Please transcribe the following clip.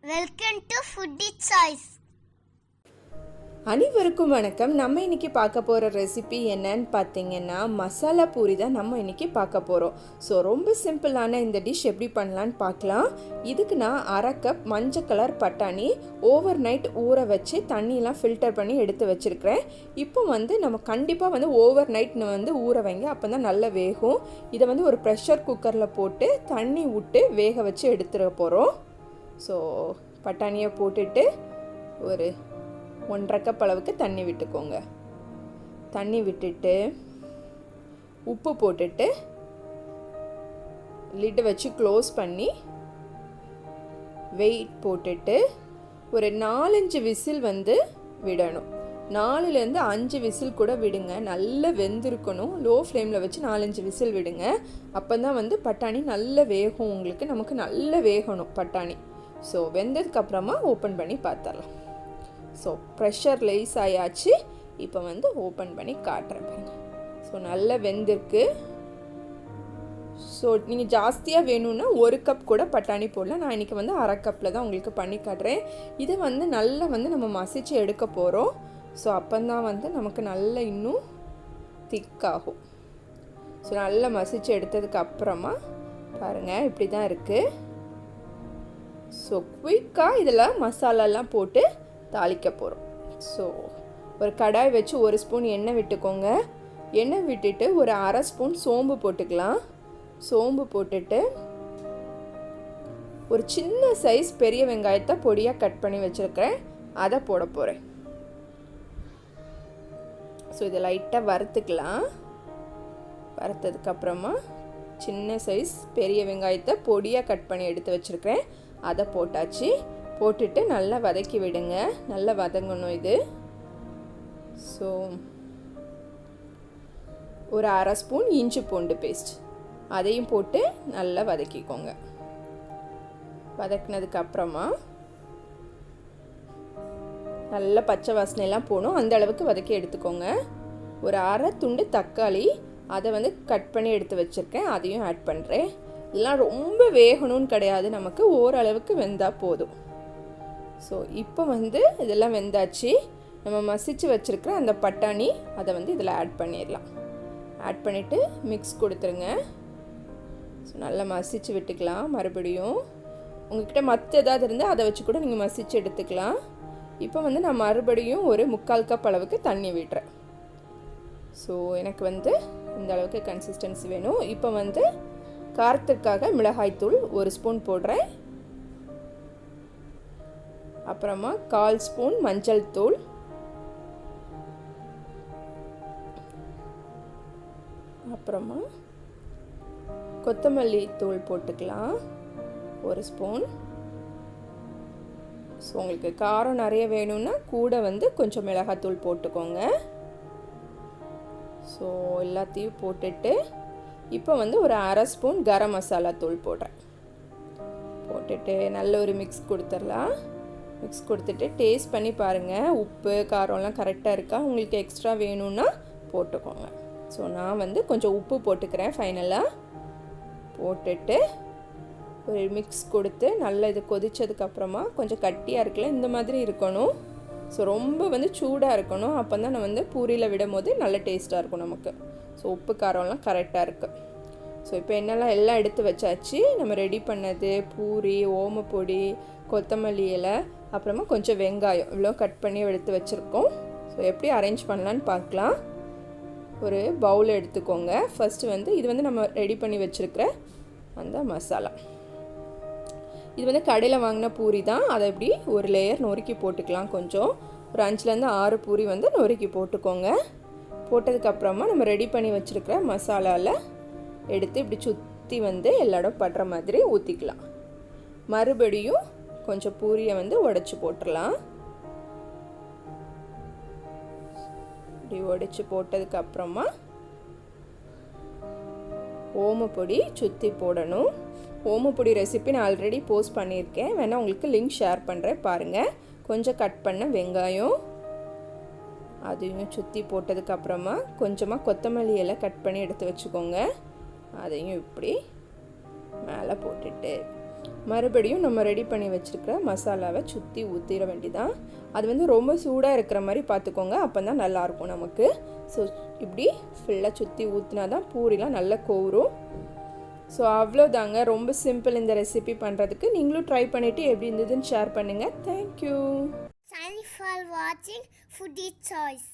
Welcome to foodie choice. அனைவருக்கும் வணக்கம். நம்ம இன்னைக்கு பார்க்க போகிற ரெசிபி என்னன்னு பார்த்தீங்கன்னா மசாலா பூரி தான் நம்ம இன்னைக்கு பார்க்க போகிறோம். ஸோ ரொம்ப சிம்பிளான இந்த டிஷ் எப்படி பண்ணலான்னு பார்க்கலாம். இதுக்கு நான் 1/2 கப் மஞ்சள் கலர் பட்டாணி ஓவர் நைட் ஊற வச்சு தண்ணியெலாம் ஃபில்டர் பண்ணி எடுத்து வச்சுருக்கிறேன். இப்போ நம்ம கண்டிப்பாக ஓவர் நைட் ஊற வைங்க, அப்போ தான் நல்லா வேகும். இதை ஒரு ப்ரெஷர் குக்கரில் போட்டு தண்ணி விட்டு வேக வச்சு எடுத்துட போகிறோம். ஸோ பட்டாணியை போட்டுட்டு ஒரு 1/2 கப் அளவுக்கு தண்ணி விட்டுக்கோங்க. தண்ணி விட்டுட்டு உப்பு போட்டுட்டு லிட் வச்சு க்ளோஸ் பண்ணி வெயிட் போட்டுட்டு ஒரு 4-5 விசில் விடணும். 4லேருந்து 5 விசில் கூட விடுங்க. நல்லா வெந்திருக்கணும். லோ ஃப்ளேமில் வச்சு 4-5 விசில் விடுங்க. அப்போ தான் பட்டாணி நல்லா வேகும். உங்களுக்கு நமக்கு நல்லா வேகணும் பட்டாணி. ஸோ வெந்ததுக்கப்புறமா ஓப்பன் பண்ணி பார்த்துடலாம். ஸோ ப்ரெஷர் லேஸ் ஆயாச்சு. இப்போ ஓப்பன் பண்ணி காட்டுறேன் பாருங்க. ஸோ நல்லா வெந்திருக்கு. ஸோ நீங்கள் ஜாஸ்தியாக வேணும்னா 1 கப் கூட பட்டாணி போடலாம். நான் இன்றைக்கி 1/2 கப்பில் தான் உங்களுக்கு பண்ணி காட்டுறேன். இதை நல்லா நம்ம மசிச்சு எடுக்க போகிறோம். ஸோ அப்போ தான் நமக்கு நல்லா இன்னும் திக்காகும். ஸோ நல்லா மசிச்சு எடுத்ததுக்கு அப்புறமா பாருங்கள் இப்படி தான் இருக்குது. ஸோ குயிக்காக இதில் மசாலாலாம் போட்டு தாளிக்க போகிறோம். ஸோ ஒரு கடாய் வச்சு 1 ஸ்பூன் எண்ணெய் விட்டுக்கோங்க. எண்ணெய் விட்டுட்டு ஒரு 1/2 ஸ்பூன் சோம்பு போட்டுக்கலாம். சோம்பு போட்டுட்டு ஒரு சின்ன சைஸ் பெரிய வெங்காயத்தை பொடியாக கட் பண்ணி வச்சுருக்கிறேன், அதை போட போகிறேன். ஸோ இதை லைட்டாக வறுத்துக்கலாம். வறுத்ததுக்கப்புறமா சின்ன சைஸ் பெரிய வெங்காயத்தை பொடியாக கட் பண்ணி எடுத்து வச்சுருக்கிறேன், அதை போட்டாச்சு. போட்டுட்டு நல்லா வதக்கி விடுங்க. நல்லா வதங்கணும் இது. ஸோ ஒரு 1/2 ஸ்பூன் இஞ்சி பூண்டு பேஸ்ட் அதையும் போட்டு நல்லா வதக்கிக்கோங்க. வதக்கினதுக்கு அப்புறமா நல்லா பச்சை வாசனையெல்லாம் போகணும், அந்த அளவுக்கு வதக்கி எடுத்துக்கோங்க. ஒரு 1/2 துண்டு தக்காளி அதை கட் பண்ணி எடுத்து வச்சுருக்கேன், அதையும் ஆட் பண்ணுறேன். இதெல்லாம் ரொம்ப வேகணும்னு கிடையாது, நமக்கு ஓரளவுக்கு வெந்தால் போதும். ஸோ இப்போ இதெல்லாம் வெந்தாச்சு. நம்ம மசிச்சு வச்சுருக்கிற அந்த பட்டாணி அதை இதில் ஆட் பண்ணிடலாம். ஆட் பண்ணிவிட்டு மிக்ஸ் கொடுத்துருங்க. ஸோ நல்லா மசிச்சு விட்டுக்கலாம். மறுபடியும் உங்கள்கிட்ட மற்ற ஏதாவது இருந்தால் அதை வச்சு கூட நீங்கள் மசிச்சு எடுத்துக்கலாம். இப்போ நான் மறுபடியும் ஒரு 3/4 கப் அளவுக்கு தண்ணி விடுறேன். ஸோ எனக்கு இந்த அளவுக்கு கன்சிஸ்டன்சி வேணும். இப்போ காரத்துக்காக மிளகாய்த்தூள் 1 ஸ்பூன் போடுறேன். அப்புறமா 1/4 ஸ்பூன் மஞ்சள் தூள், அப்புறமா கொத்தமல்லி தூள் போட்டுக்கலாம் 1 ஸ்பூன். ஸோ உங்களுக்கு காரம் நிறைய வேணும்னா கூட கொஞ்சம் மிளகாத்தூள் போட்டுக்கோங்க. ஸோ எல்லாத்தையும் போட்டுட்டு இப்போ ஒரு 1/2 ஸ்பூன் கரம் மசாலா தூள் போடுறேன். போட்டுட்டு நல்ல ஒரு மிக்ஸ் கொடுத்துடலாம். மிக்ஸ் கொடுத்துட்டு டேஸ்ட் பண்ணி பாருங்கள், உப்பு காரம்லாம் கரெக்டாக இருக்கா. உங்களுக்கு எக்ஸ்ட்ரா வேணும்னா போட்டுக்கோங்க. ஸோ நான் கொஞ்சம் உப்பு போட்டுக்கிறேன் ஃபைனலாக. போட்டுட்டு ஒரு மிக்ஸ் கொடுத்து நல்லா இது கொதித்ததுக்கப்புறமா கொஞ்சம் கட்டியாக இருக்குல்ல, இந்த மாதிரி இருக்கணும். ஸோ ரொம்ப சூடாக இருக்கணும், அப்போ தான் நான் பூரியில் விடும் போது நல்ல டேஸ்ட்டாக இருக்கும் நமக்கு. ஸோ உப்பு காரம்லாம் கரெக்டாக இருக்குது. ஸோ இப்போ என்னெல்லாம் எல்லாம் எடுத்து வச்சாச்சு. நம்ம ரெடி பண்ணது பூரி, ஓமப்பொடி, கொத்தமல்லி இலை, அப்புறமா கொஞ்சம் வெங்காயம் இவ்வளோ கட் பண்ணி எடுத்து வச்சுருக்கோம். ஸோ எப்படி அரேஞ்ச் பண்ணலான்னு பார்க்கலாம். ஒரு பவுல் எடுத்துக்கோங்க. ஃபஸ்ட்டு இது நம்ம ரெடி பண்ணி வச்சுருக்கிற அந்த மசாலா. இது கடையில் வாங்கின பூரி தான். அதை இப்படி ஒரு லேயர் நொறுக்கி போட்டுக்கலாம். கொஞ்சம் ஒரு 5லேருந்து 6 பூரி நொறுக்கி போட்டுக்கோங்க. போட்டதுக்கப்புறமா நம்ம ரெடி பண்ணி வச்சுருக்கிற மசாலாவில் எடுத்து இப்படி சுற்றி எல்லா இடம் படுற மாதிரி ஊற்றிக்கலாம். மறுபடியும் கொஞ்சம் பூரியை உடைச்சி போட்டுடலாம். இப்படி உடைச்சி போட்டதுக்கப்புறமா ஓமப்பொடி சுற்றி போடணும். ஓமப்பொடி ரெசிபி நான் ஆல்ரெடி போஸ்ட் பண்ணியிருக்கேன், வேணால் உங்களுக்கு லிங்க் ஷேர் பண்ணுறேன் பாருங்கள். கொஞ்சம் கட் பண்ண வெங்காயம் அதையும் சுற்றி போட்டதுக்கப்புறமா கொஞ்சமாக கொத்தமல்லி இலை கட் பண்ணி எடுத்து வச்சுக்கோங்க, அதையும் இப்படி மேலே போட்டுட்டு மறுபடியும் நம்ம ரெடி பண்ணி வச்சுருக்கிற மசாலாவை சுற்றி ஊற்றிட வேண்டியதான். அது வந்து ரொம்ப சூடாக இருக்கிற மாதிரி பார்த்துக்கோங்க, அப்போ தான் நல்லாயிருக்கும் நமக்கு. ஸோ இப்படி ஃபுல்லாக சுற்றி ஊற்றினா தான் பூரிலாம் நல்லா கோரும். ஸோ அவ்வளோதாங்க, ரொம்ப சிம்பிள் இந்த ரெசிபி பண்ணுறதுக்கு. நீங்களும் ட்ரை பண்ணிவிட்டு எப்படி இருந்ததுன்னு ஷேர் பண்ணுங்கள். Thank you. Thanks for watching Foodie Choice.